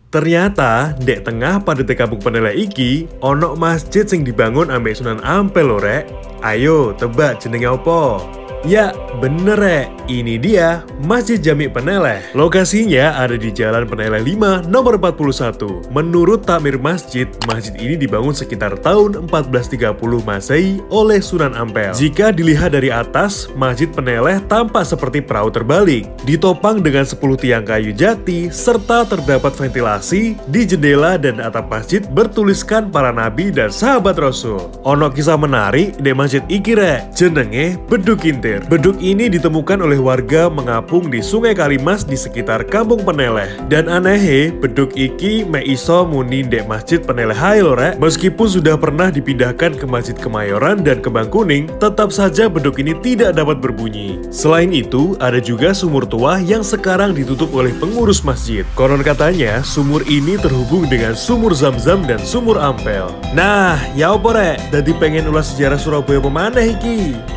Ternyata, dek tengah padete Kampung Peneleh iki, ono masjid sing dibangun ambek Sunan Ampel lho rek. Ayo, tebak jenenge opo? Ya, bener rek, ini dia Masjid Jami Peneleh. Lokasinya ada di Jalan Peneleh 5 nomor 41. Menurut takmir masjid, masjid ini dibangun sekitar tahun 1430 Masehi oleh Sunan Ampel. Jika dilihat dari atas, Masjid Peneleh tampak seperti perahu terbalik, ditopang dengan 10 tiang kayu jati, serta terdapat ventilasi di jendela dan atap masjid bertuliskan para nabi dan sahabat Rasul. Ono kisah menarik di masjid iki rek, jenenge Beduk Kintir. Beduk ini ditemukan oleh warga mengapung di Sungai Kalimas di sekitar Kampung Peneleh. Dan aneh, beduk iki me iso muni ndek Masjid Peneleh hae lho rek. Meskipun sudah pernah dipindahkan ke Masjid Kemayoran dan Kebang Kuning, tetap saja beduk ini tidak dapat berbunyi. Selain itu, ada juga sumur tua yang sekarang ditutup oleh pengurus masjid. Konon katanya, sumur ini terhubung dengan sumur Zam-Zam dan sumur Ampel. Nah, ya opo rek, dadi pengen ulas sejarah Surabaya pemanah iki.